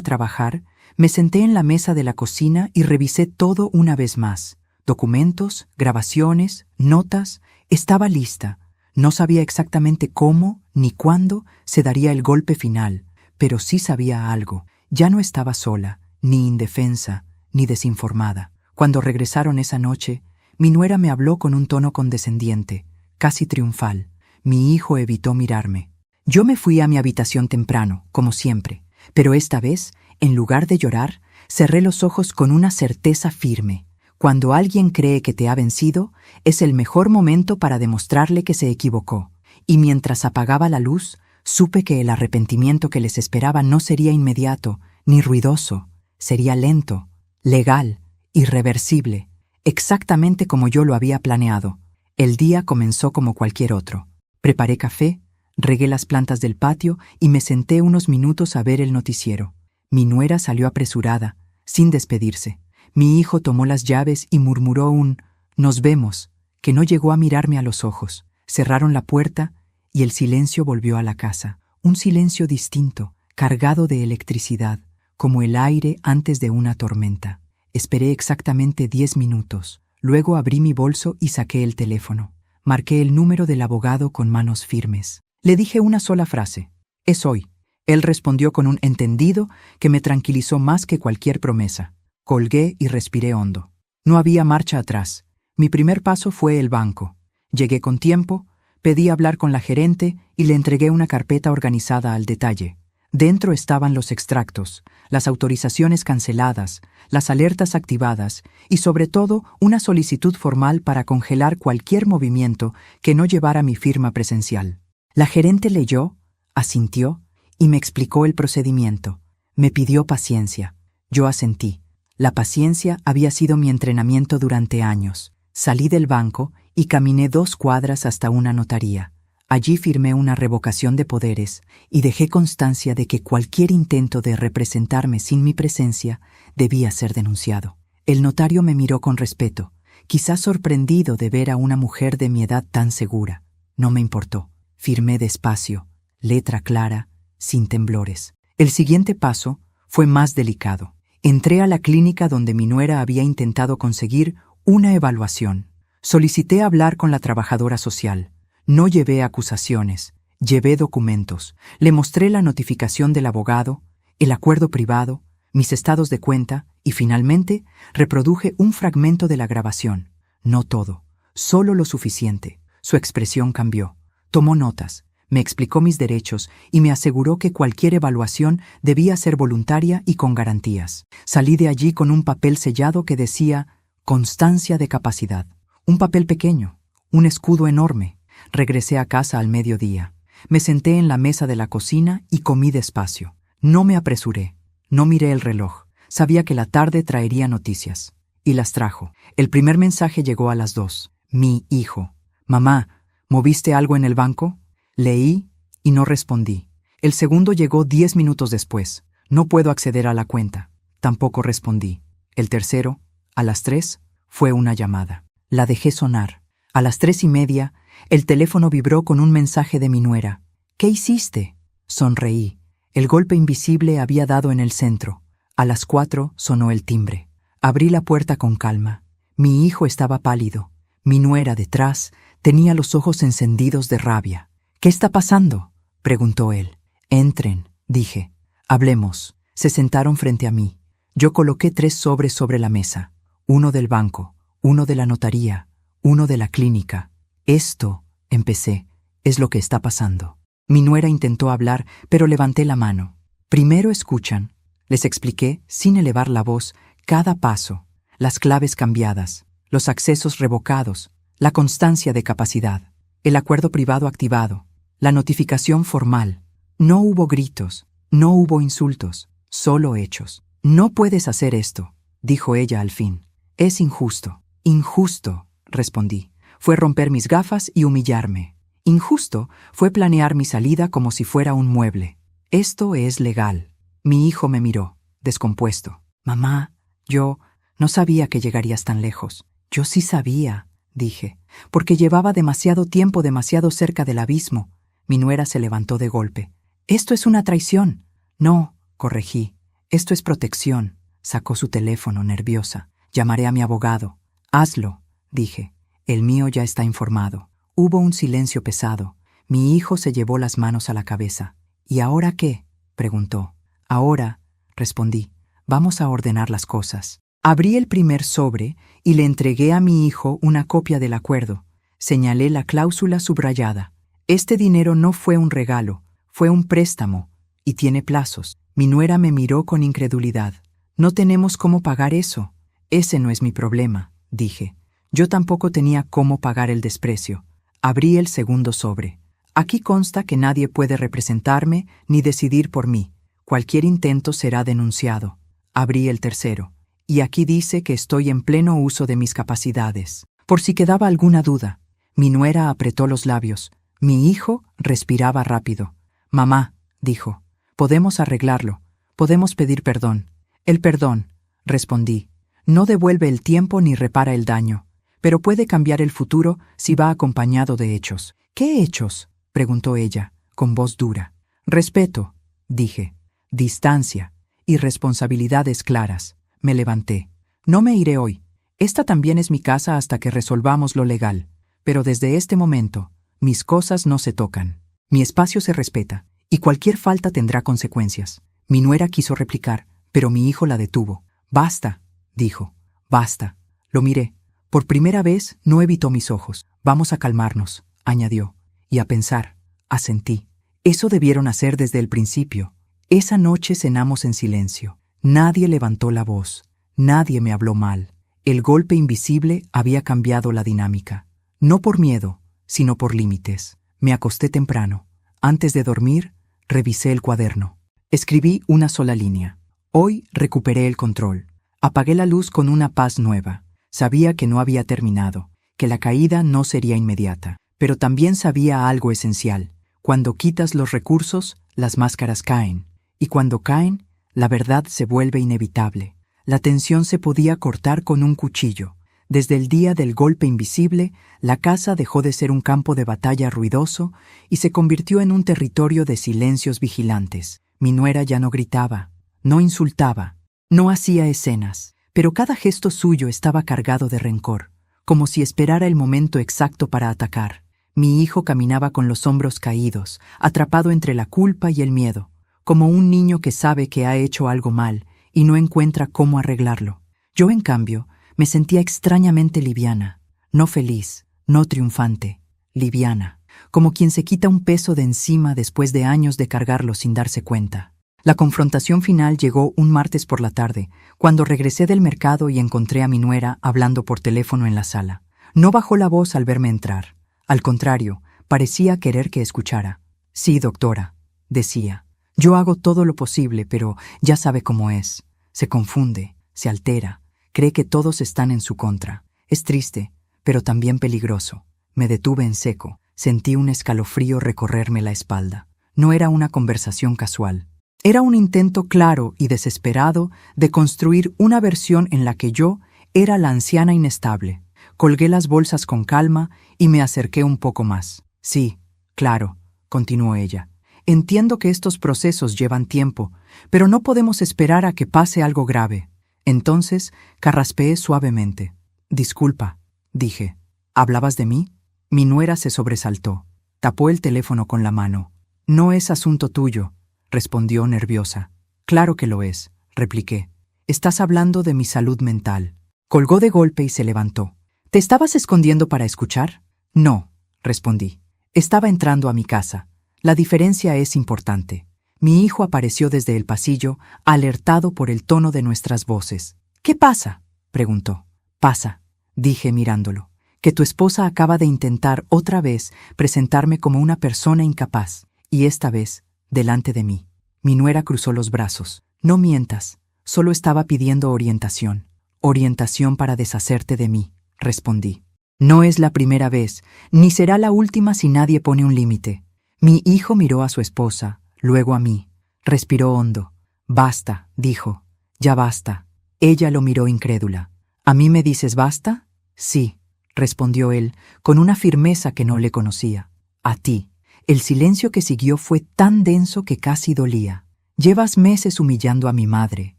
S1: trabajar, me senté en la mesa de la cocina y revisé todo una vez más. Documentos, grabaciones, notas, estaba lista. No sabía exactamente cómo ni cuándo se daría el golpe final, pero sí sabía algo. Ya no estaba sola, ni indefensa, ni desinformada. Cuando regresaron esa noche, mi nuera me habló con un tono condescendiente, casi triunfal. Mi hijo evitó mirarme. Yo me fui a mi habitación temprano, como siempre, pero esta vez, en lugar de llorar, cerré los ojos con una certeza firme. Cuando alguien cree que te ha vencido, es el mejor momento para demostrarle que se equivocó. Y mientras apagaba la luz, supe que el arrepentimiento que les esperaba no sería inmediato, ni ruidoso. Sería lento, legal, irreversible, exactamente como yo lo había planeado. El día comenzó como cualquier otro. Preparé café, regué las plantas del patio y me senté unos minutos a ver el noticiero. Mi nuera salió apresurada, sin despedirse. Mi hijo tomó las llaves y murmuró un «Nos vemos», que no llegó a mirarme a los ojos. Cerraron la puerta y el silencio volvió a la casa. Un silencio distinto, cargado de electricidad, como el aire antes de una tormenta. Esperé exactamente 10 minutos. Luego abrí mi bolso y saqué el teléfono. Marqué el número del abogado con manos firmes. Le dije una sola frase: «Es hoy». Él respondió con un entendido que me tranquilizó más que cualquier promesa. Colgué y respiré hondo. No había marcha atrás. Mi primer paso fue el banco. Llegué con tiempo, pedí hablar con la gerente y le entregué una carpeta organizada al detalle. Dentro estaban los extractos, las autorizaciones canceladas, las alertas activadas y, sobre todo, una solicitud formal para congelar cualquier movimiento que no llevara mi firma presencial. La gerente leyó, asintió y me explicó el procedimiento. Me pidió paciencia. Yo asentí. La paciencia había sido mi entrenamiento durante años. Salí del banco y caminé 2 cuadras hasta una notaría. Allí firmé una revocación de poderes y dejé constancia de que cualquier intento de representarme sin mi presencia debía ser denunciado. El notario me miró con respeto, quizás sorprendido de ver a una mujer de mi edad tan segura. No me importó. Firmé despacio, letra clara, sin temblores. El siguiente paso fue más delicado. Entré a la clínica donde mi nuera había intentado conseguir una evaluación. Solicité hablar con la trabajadora social. No llevé acusaciones, llevé documentos. Le mostré la notificación del abogado, el acuerdo privado, mis estados de cuenta y, finalmente, reproduje un fragmento de la grabación. No todo, solo lo suficiente. Su expresión cambió. Tomó notas, me explicó mis derechos y me aseguró que cualquier evaluación debía ser voluntaria y con garantías. Salí de allí con un papel sellado que decía «Constancia de capacidad». Un papel pequeño, un escudo enorme. Regresé a casa al mediodía. Me senté en la mesa de la cocina y comí despacio. No me apresuré, no miré el reloj. Sabía que la tarde traería noticias. Y las trajo. El primer mensaje llegó a las 2. Mi hijo. «Mamá, ¿moviste algo en el banco?» Leí y no respondí. El segundo llegó 10 minutos después. «No puedo acceder a la cuenta». Tampoco respondí. El tercero, a las 3, fue una llamada. La dejé sonar. A las 3:30, el teléfono vibró con un mensaje de mi nuera. «¿Qué hiciste?» Sonreí. El golpe invisible había dado en el centro. A las 4 sonó el timbre. Abrí la puerta con calma. Mi hijo estaba pálido. Mi nuera, detrás, tenía los ojos encendidos de rabia. «¿Qué está pasando?», preguntó él. «Entren», dije. «Hablemos». Se sentaron frente a mí. Yo coloqué 3 sobres sobre la mesa. Uno del banco, uno de la notaría, uno de la clínica. «Esto», empecé, «es lo que está pasando». Mi nuera intentó hablar, pero levanté la mano. «Primero escuchan». Les expliqué, sin elevar la voz, cada paso, las claves cambiadas, los accesos revocados, la constancia de capacidad, el acuerdo privado activado, la notificación formal. No hubo gritos, no hubo insultos, solo hechos. «No puedes hacer esto», dijo ella al fin. «Es injusto». «Injusto», respondí. Fue romper mis gafas y humillarme. Injusto fue planear mi salida como si fuera un mueble. Esto es legal. Mi hijo me miró, descompuesto. «Mamá, yo no sabía que llegarías tan lejos». «Yo sí sabía», dije, porque llevaba demasiado tiempo demasiado cerca del abismo. Mi nuera se levantó de golpe. «Esto es una traición». «No», corregí. «Esto es protección». Sacó su teléfono, nerviosa. «Llamaré a mi abogado». «Hazlo», dije. «El mío ya está informado». Hubo un silencio pesado. Mi hijo se llevó las manos a la cabeza. «¿Y ahora qué?», preguntó. «Ahora», respondí, «vamos a ordenar las cosas». Abrí el primer sobre y le entregué a mi hijo una copia del acuerdo. Señalé la cláusula subrayada. «Este dinero no fue un regalo, fue un préstamo, y tiene plazos». Mi nuera me miró con incredulidad. «No tenemos cómo pagar eso». «Ese no es mi problema», dije. Yo tampoco tenía cómo pagar el desprecio. Abrí el segundo sobre. «Aquí consta que nadie puede representarme ni decidir por mí. Cualquier intento será denunciado». Abrí el tercero. «Y aquí dice que estoy en pleno uso de mis capacidades». Por si quedaba alguna duda. Mi nuera apretó los labios. Mi hijo respiraba rápido. «Mamá», dijo, «podemos arreglarlo. Podemos pedir perdón». «El perdón», respondí, «no devuelve el tiempo ni repara el daño, pero puede cambiar el futuro si va acompañado de hechos». «¿Qué hechos?», preguntó ella, con voz dura. «Respeto», dije, «distancia y responsabilidades claras». Me levanté. «No me iré hoy. Esta también es mi casa hasta que resolvamos lo legal. Pero desde este momento, mis cosas no se tocan. Mi espacio se respeta, y cualquier falta tendrá consecuencias». Mi nuera quiso replicar, pero mi hijo la detuvo. «Basta», dijo, «basta». Lo miré. Por primera vez no evitó mis ojos. «Vamos a calmarnos», añadió, «y a pensar». Asentí. Eso debieron hacer desde el principio. Esa noche cenamos en silencio. Nadie levantó la voz. Nadie me habló mal. El golpe invisible había cambiado la dinámica. No por miedo, sino por límites. Me acosté temprano. Antes de dormir, revisé el cuaderno. Escribí una sola línea. Hoy recuperé el control. Apagué la luz con una paz nueva. Sabía que no había terminado, que la caída no sería inmediata. Pero también sabía algo esencial. Cuando quitas los recursos, las máscaras caen. Y cuando caen, la verdad se vuelve inevitable. La tensión se podía cortar con un cuchillo. Desde el día del golpe invisible, la casa dejó de ser un campo de batalla ruidoso y se convirtió en un territorio de silencios vigilantes. Mi nuera ya no gritaba, no insultaba, no hacía escenas, pero cada gesto suyo estaba cargado de rencor, como si esperara el momento exacto para atacar. Mi hijo caminaba con los hombros caídos, atrapado entre la culpa y el miedo, como un niño que sabe que ha hecho algo mal y no encuentra cómo arreglarlo. Yo, en cambio, me sentía extrañamente liviana, no feliz, no triunfante, liviana, como quien se quita un peso de encima después de años de cargarlo sin darse cuenta. La confrontación final llegó un martes por la tarde, cuando regresé del mercado y encontré a mi nuera hablando por teléfono en la sala. No bajó la voz al verme entrar. Al contrario, parecía querer que escuchara. «Sí, doctora», decía. «Yo hago todo lo posible, pero ya sabe cómo es. Se confunde, se altera, cree que todos están en su contra. Es triste, pero también peligroso». Me detuve en seco. Sentí un escalofrío recorrerme la espalda. No era una conversación casual. Era un intento claro y desesperado de construir una versión en la que yo era la anciana inestable. Colgué las bolsas con calma y me acerqué un poco más. «Sí, claro», continuó ella. «Entiendo que estos procesos llevan tiempo, pero no podemos esperar a que pase algo grave». Entonces carraspeé suavemente. «Disculpa», dije. «¿Hablabas de mí?». Mi nuera se sobresaltó. Tapó el teléfono con la mano. «No es asunto tuyo», respondió nerviosa. «Claro que lo es», repliqué. «Estás hablando de mi salud mental». Colgó de golpe y se levantó. «¿Te estabas escondiendo para escuchar?». «No», respondí. «Estaba entrando a mi casa. La diferencia es importante». Mi hijo apareció desde el pasillo, alertado por el tono de nuestras voces. «¿Qué pasa?», preguntó. «Pasa», dije mirándolo, «que tu esposa acaba de intentar otra vez presentarme como una persona incapaz, y esta vez delante de mí». Mi nuera cruzó los brazos. «No mientas, solo estaba pidiendo orientación». «Orientación para deshacerte de mí», respondí. «No es la primera vez, ni será la última si nadie pone un límite». Mi hijo miró a su esposa, luego a mí. Respiró hondo. «Basta», dijo. «Ya basta». Ella lo miró incrédula. «¿A mí me dices basta?». «Sí», respondió él, con una firmeza que no le conocía. A ti. El silencio que siguió fue tan denso que casi dolía. Llevas meses humillando a mi madre,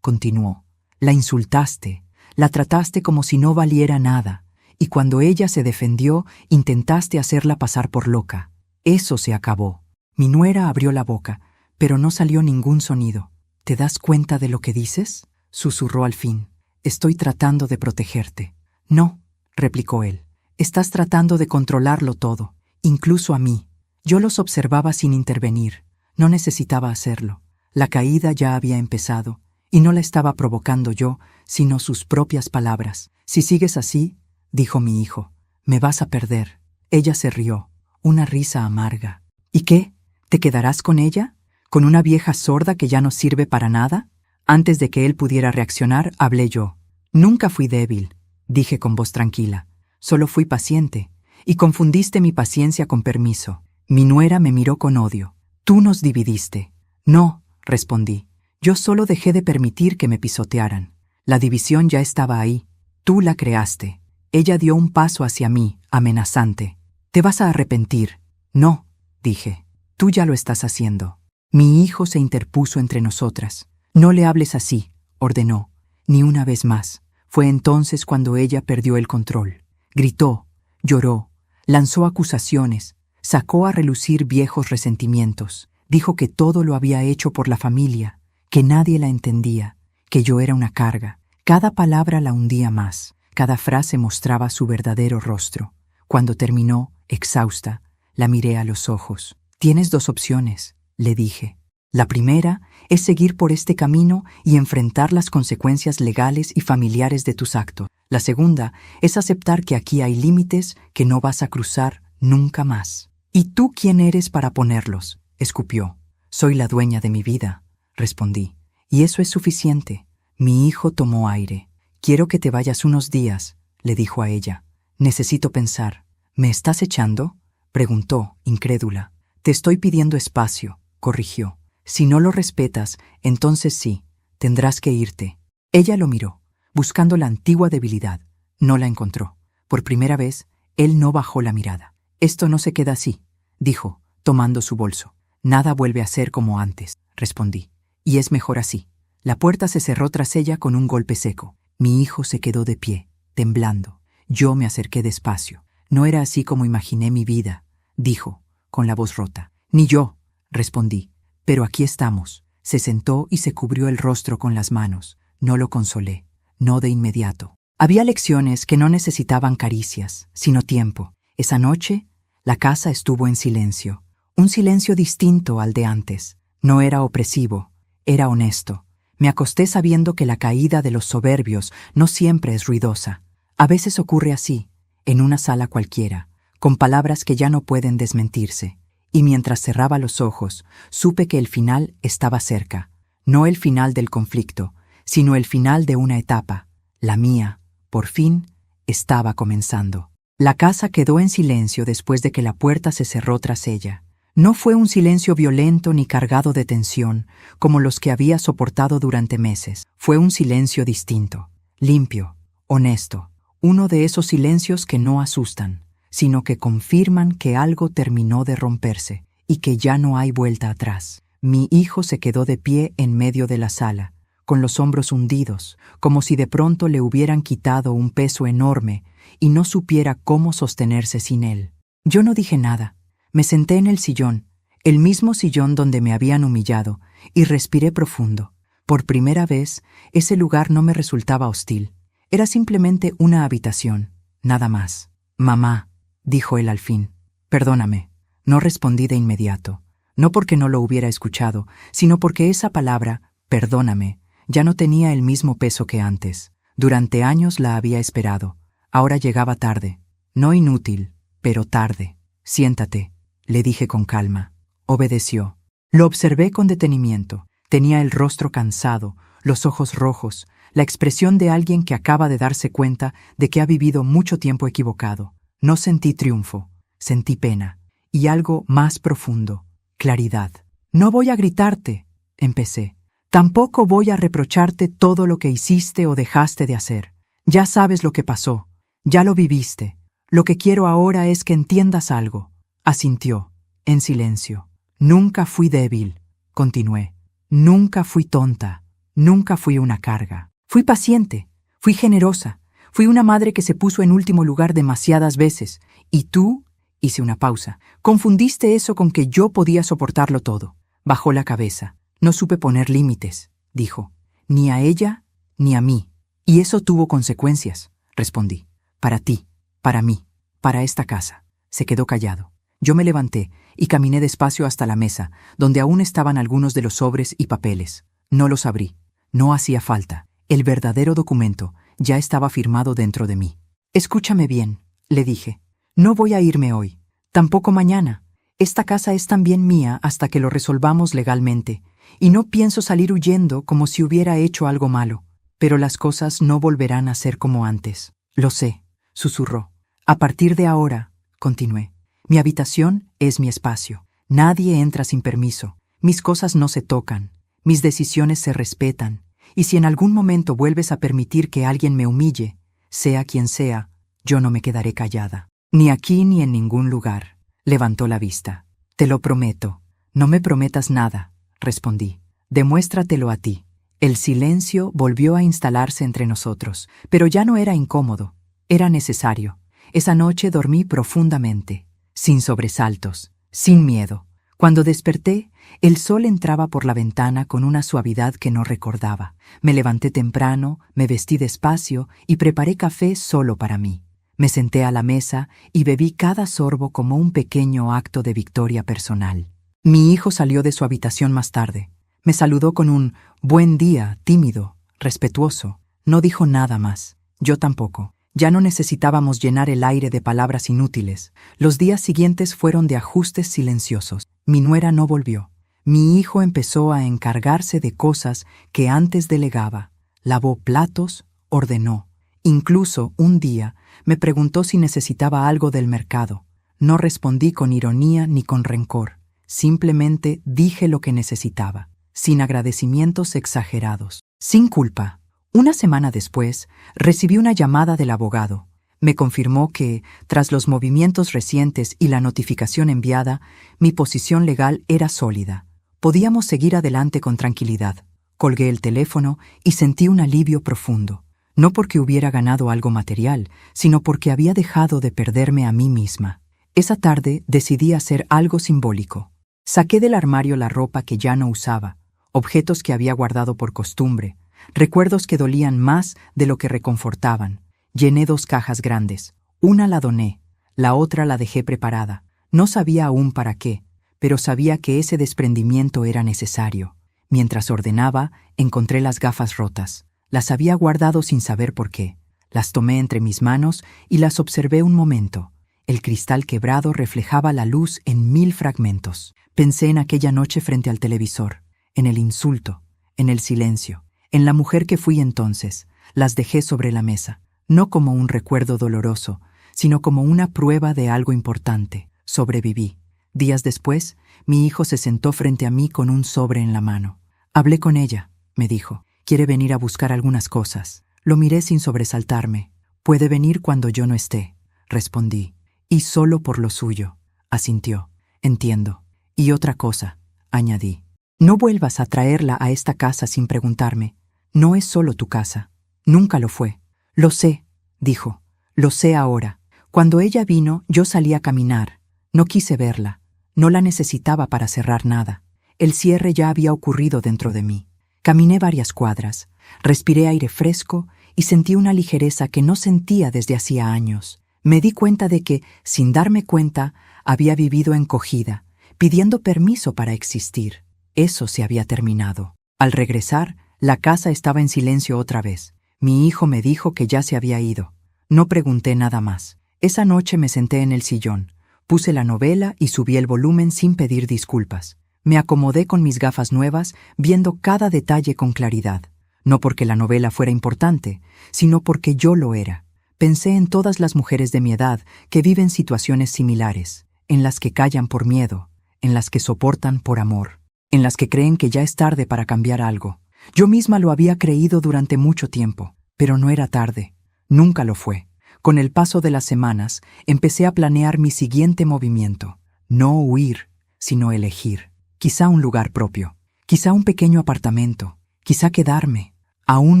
S1: continuó. La insultaste, la trataste como si no valiera nada, y cuando ella se defendió, intentaste hacerla pasar por loca. Eso se acabó. Mi nuera abrió la boca, pero no salió ningún sonido. ¿Te das cuenta de lo que dices?, susurró al fin. Estoy tratando de protegerte. No, replicó él. Estás tratando de controlarlo todo, incluso a mí. Yo los observaba sin intervenir. No necesitaba hacerlo. La caída ya había empezado, y no la estaba provocando yo, sino sus propias palabras. Si sigues así, dijo mi hijo, me vas a perder. Ella se rió, una risa amarga. ¿Y qué? ¿Te quedarás con ella? ¿Con una vieja sorda que ya no sirve para nada? Antes de que él pudiera reaccionar, hablé yo. Nunca fui débil, dije con voz tranquila. Solo fui paciente, y confundiste mi paciencia con permiso. Mi nuera me miró con odio. Tú nos dividiste. No, respondí. Yo solo dejé de permitir que me pisotearan. La división ya estaba ahí. Tú la creaste. Ella dio un paso hacia mí, amenazante. Te vas a arrepentir. No, dije. Tú ya lo estás haciendo. Mi hijo se interpuso entre nosotras. No le hables así, ordenó. Ni una vez más. Fue entonces cuando ella perdió el control. Gritó, lloró, lanzó acusaciones, sacó a relucir viejos resentimientos. Dijo que todo lo había hecho por la familia, que nadie la entendía, que yo era una carga. Cada palabra la hundía más, cada frase mostraba su verdadero rostro. Cuando terminó, exhausta, la miré a los ojos. Tienes dos opciones, le dije. La primera es seguir por este camino y enfrentar las consecuencias legales y familiares de tus actos. La segunda es aceptar que aquí hay límites que no vas a cruzar nunca más. ¿Y tú quién eres para ponerlos?, escupió. Soy la dueña de mi vida, respondí. Y eso es suficiente. Mi hijo tomó aire. Quiero que te vayas unos días, le dijo a ella. Necesito pensar. ¿Me estás echando?, preguntó, incrédula. Te estoy pidiendo espacio, corrigió. Si no lo respetas, entonces sí, tendrás que irte. Ella lo miró, buscando la antigua debilidad. No la encontró. Por primera vez, él no bajó la mirada. Esto no se queda así, dijo, tomando su bolso. Nada vuelve a ser como antes, respondí. Y es mejor así. La puerta se cerró tras ella con un golpe seco. Mi hijo se quedó de pie, temblando. Yo me acerqué despacio. No era así como imaginé mi vida, dijo, con la voz rota. Ni yo, respondí. Pero aquí estamos. Se sentó y se cubrió el rostro con las manos. No lo consolé, no de inmediato. Había lecciones que no necesitaban caricias, sino tiempo. Esa noche, la casa estuvo en silencio. Un silencio distinto al de antes. No era opresivo, era honesto. Me acosté sabiendo que la caída de los soberbios no siempre es ruidosa. A veces ocurre así, en una sala cualquiera, con palabras que ya no pueden desmentirse. Y mientras cerraba los ojos, supe que el final estaba cerca. No el final del conflicto, sino el final de una etapa. La mía, por fin, estaba comenzando. La casa quedó en silencio después de que la puerta se cerró tras ella. No fue un silencio violento ni cargado de tensión, como los que había soportado durante meses. Fue un silencio distinto, limpio, honesto. Uno de esos silencios que no asustan, sino que confirman que algo terminó de romperse y que ya no hay vuelta atrás. Mi hijo se quedó de pie en medio de la sala, con los hombros hundidos, como si de pronto le hubieran quitado un peso enorme y no supiera cómo sostenerse sin él. Yo no dije nada. Me senté en el sillón, el mismo sillón donde me habían humillado, y respiré profundo. Por primera vez, ese lugar no me resultaba hostil. Era simplemente una habitación, nada más. Mamá, dijo él al fin. Perdóname. No respondí de inmediato. No porque no lo hubiera escuchado, sino porque esa palabra, perdóname, ya no tenía el mismo peso que antes. Durante años la había esperado. Ahora llegaba tarde. No inútil, pero tarde. Siéntate, le dije con calma. Obedeció. Lo observé con detenimiento. Tenía el rostro cansado, los ojos rojos, la expresión de alguien que acaba de darse cuenta de que ha vivido mucho tiempo equivocado. No sentí triunfo, sentí pena. Y algo más profundo, claridad. No voy a gritarte, empecé. Tampoco voy a reprocharte todo lo que hiciste o dejaste de hacer. Ya sabes lo que pasó, ya lo viviste. Lo que quiero ahora es que entiendas algo. Asintió, en silencio. Nunca fui débil, continué. Nunca fui tonta. Nunca fui una carga. Fui paciente. Fui generosa. Fui una madre que se puso en último lugar demasiadas veces. Y tú, hice una pausa, confundiste eso con que yo podía soportarlo todo. Bajó la cabeza. No supe poner límites, dijo. Ni a ella, ni a mí. Y eso tuvo consecuencias, respondí. Para ti, para mí, para esta casa. Se quedó callado. Yo me levanté y caminé despacio hasta la mesa, donde aún estaban algunos de los sobres y papeles. No los abrí. No hacía falta. El verdadero documento ya estaba firmado dentro de mí. Escúchame bien, le dije. No voy a irme hoy. Tampoco mañana. Esta casa es también mía hasta que lo resolvamos legalmente, y no pienso salir huyendo como si hubiera hecho algo malo. Pero las cosas no volverán a ser como antes. Lo sé, susurró. A partir de ahora, continué, mi habitación es mi espacio. Nadie entra sin permiso. Mis cosas no se tocan. Mis decisiones se respetan. Y si en algún momento vuelves a permitir que alguien me humille, sea quien sea, yo no me quedaré callada. Ni aquí ni en ningún lugar. Levantó la vista. Te lo prometo. No me prometas nada, respondí. Demuéstratelo a ti. El silencio volvió a instalarse entre nosotros, pero ya no era incómodo. Era necesario. Esa noche dormí profundamente, sin sobresaltos, sin miedo. Cuando desperté, el sol entraba por la ventana con una suavidad que no recordaba. Me levanté temprano, me vestí despacio y preparé café solo para mí. Me senté a la mesa y bebí cada sorbo como un pequeño acto de victoria personal. Mi hijo salió de su habitación más tarde. Me saludó con un buen día, tímido, respetuoso. No dijo nada más. Yo tampoco. Ya no necesitábamos llenar el aire de palabras inútiles. Los días siguientes fueron de ajustes silenciosos. Mi nuera no volvió. Mi hijo empezó a encargarse de cosas que antes delegaba. Lavó platos, ordenó. Incluso, un día, me preguntó si necesitaba algo del mercado. No respondí con ironía ni con rencor. Simplemente dije lo que necesitaba, sin agradecimientos exagerados, sin culpa. Una semana después, recibí una llamada del abogado. Me confirmó que, tras los movimientos recientes y la notificación enviada, mi posición legal era sólida. Podíamos seguir adelante con tranquilidad. Colgué el teléfono y sentí un alivio profundo. No porque hubiera ganado algo material, sino porque había dejado de perderme a mí misma. Esa tarde decidí hacer algo simbólico. Saqué del armario la ropa que ya no usaba, objetos que había guardado por costumbre, recuerdos que dolían más de lo que reconfortaban. Llené 2 cajas grandes. Una la doné, la otra la dejé preparada. No sabía aún para qué, pero sabía que ese desprendimiento era necesario. Mientras ordenaba, encontré las gafas rotas. Las había guardado sin saber por qué. Las tomé entre mis manos y las observé un momento. El cristal quebrado reflejaba la luz en 1000 fragmentos. Pensé en aquella noche frente al televisor, en el insulto, en el silencio, en la mujer que fui entonces. Las dejé sobre la mesa, no como un recuerdo doloroso, sino como una prueba de algo importante. Sobreviví. Días después, mi hijo se sentó frente a mí con un sobre en la mano. Hablé con ella, me dijo. Quiere venir a buscar algunas cosas. Lo miré sin sobresaltarme. Puede venir cuando yo no esté, respondí. Y solo por lo suyo, asintió. Entiendo. Y otra cosa, añadí. No vuelvas a traerla a esta casa sin preguntarme. No es solo tu casa. Nunca lo fue. Lo sé, dijo. Lo sé ahora. Cuando ella vino, yo salí a caminar. No quise verla. No la necesitaba para cerrar nada. El cierre ya había ocurrido dentro de mí. Caminé varias cuadras, respiré aire fresco y sentí una ligereza que no sentía desde hacía años. Me di cuenta de que, sin darme cuenta, había vivido encogida, pidiendo permiso para existir. Eso se había terminado. Al regresar, la casa estaba en silencio otra vez. Mi hijo me dijo que ya se había ido. No pregunté nada más. Esa noche me senté en el sillón, puse la novela y subí el volumen sin pedir disculpas. Me acomodé con mis gafas nuevas, viendo cada detalle con claridad. No porque la novela fuera importante, sino porque yo lo era. Pensé en todas las mujeres de mi edad que viven situaciones similares, en las que callan por miedo, en las que soportan por amor, en las que creen que ya es tarde para cambiar algo. Yo misma lo había creído durante mucho tiempo, pero no era tarde. Nunca lo fue. Con el paso de las semanas, empecé a planear mi siguiente movimiento. No huir, sino elegir. Quizá un lugar propio, quizá un pequeño apartamento, quizá quedarme. Aún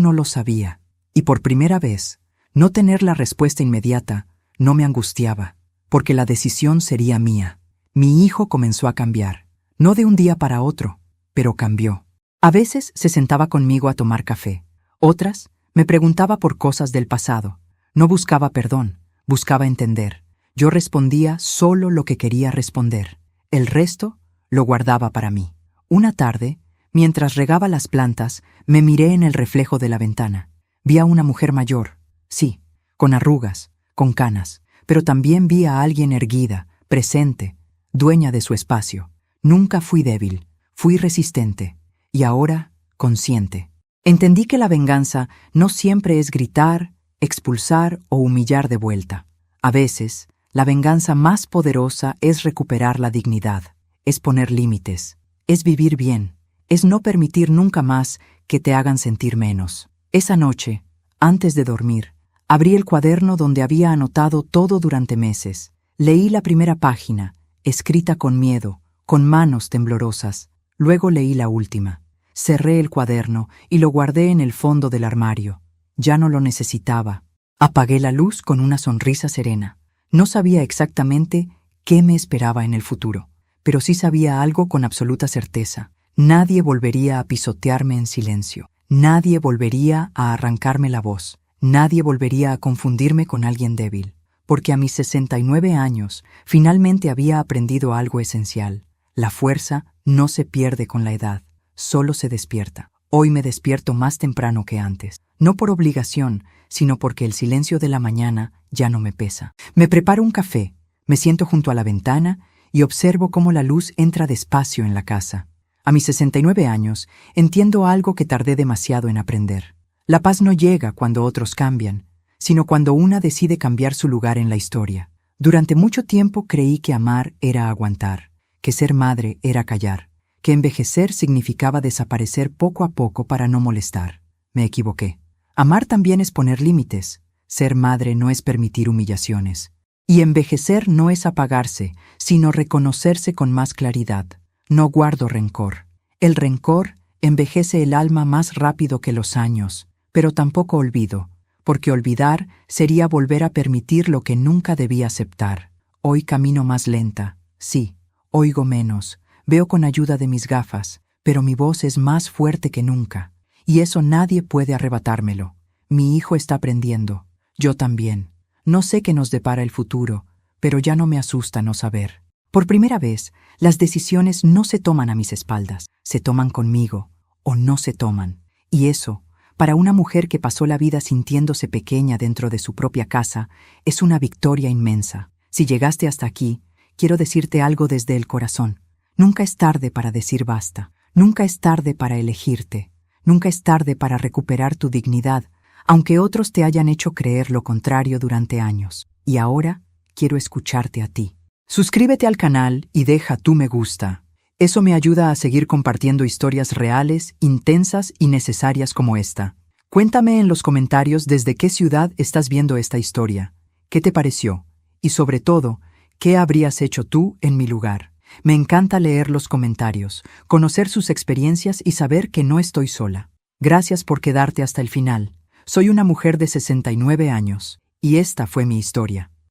S1: no lo sabía. Y por primera vez, no tener la respuesta inmediata no me angustiaba, porque la decisión sería mía. Mi hijo comenzó a cambiar, no de un día para otro, pero cambió. A veces se sentaba conmigo a tomar café, otras me preguntaba por cosas del pasado. No buscaba perdón, buscaba entender. Yo respondía solo lo que quería responder. El resto lo guardaba para mí. Una tarde, mientras regaba las plantas, me miré en el reflejo de la ventana. Vi a una mujer mayor, sí, con arrugas, con canas, pero también vi a alguien erguida, presente, dueña de su espacio. Nunca fui débil, fui resistente, y ahora consciente. Entendí que la venganza no siempre es gritar, expulsar o humillar de vuelta. A veces, la venganza más poderosa es recuperar la dignidad, es poner límites, es vivir bien, es no permitir nunca más que te hagan sentir menos. Esa noche, antes de dormir, abrí el cuaderno donde había anotado todo durante meses. Leí la primera página, escrita con miedo, con manos temblorosas. Luego leí la última. Cerré el cuaderno y lo guardé en el fondo del armario. Ya no lo necesitaba. Apagué la luz con una sonrisa serena. No sabía exactamente qué me esperaba en el futuro, pero sí sabía algo con absoluta certeza. Nadie volvería a pisotearme en silencio. Nadie volvería a arrancarme la voz. Nadie volvería a confundirme con alguien débil. Porque a mis 69 años finalmente había aprendido algo esencial. La fuerza no se pierde con la edad, solo se despierta. Hoy me despierto más temprano que antes, no por obligación, sino porque el silencio de la mañana ya no me pesa. Me preparo un café, me siento junto a la ventana y observo cómo la luz entra despacio en la casa. A mis 69 años entiendo algo que tardé demasiado en aprender. La paz no llega cuando otros cambian, sino cuando una decide cambiar su lugar en la historia. Durante mucho tiempo creí que amar era aguantar, que ser madre era callar, que envejecer significaba desaparecer poco a poco para no molestar. Me equivoqué. Amar también es poner límites. Ser madre no es permitir humillaciones. Y envejecer no es apagarse, sino reconocerse con más claridad. No guardo rencor. El rencor envejece el alma más rápido que los años, pero tampoco olvido, porque olvidar sería volver a permitir lo que nunca debí aceptar. Hoy camino más lenta, sí, oigo menos, veo con ayuda de mis gafas, pero mi voz es más fuerte que nunca, y eso nadie puede arrebatármelo. Mi hijo está aprendiendo, yo también. No sé qué nos depara el futuro, pero ya no me asusta no saber. Por primera vez, las decisiones no se toman a mis espaldas, se toman conmigo, o no se toman. Y eso, para una mujer que pasó la vida sintiéndose pequeña dentro de su propia casa, es una victoria inmensa. Si llegaste hasta aquí, quiero decirte algo desde el corazón. Nunca es tarde para decir basta. Nunca es tarde para elegirte. Nunca es tarde para recuperar tu dignidad, aunque otros te hayan hecho creer lo contrario durante años. Y ahora quiero escucharte a ti. Suscríbete al canal y deja tu me gusta. Eso me ayuda a seguir compartiendo historias reales, intensas y necesarias como esta. Cuéntame en los comentarios desde qué ciudad estás viendo esta historia. ¿Qué te pareció? Y sobre todo, ¿qué habrías hecho tú en mi lugar? Me encanta leer los comentarios, conocer sus experiencias y saber que no estoy sola. Gracias por quedarte hasta el final. Soy una mujer de 69 años, y esta fue mi historia.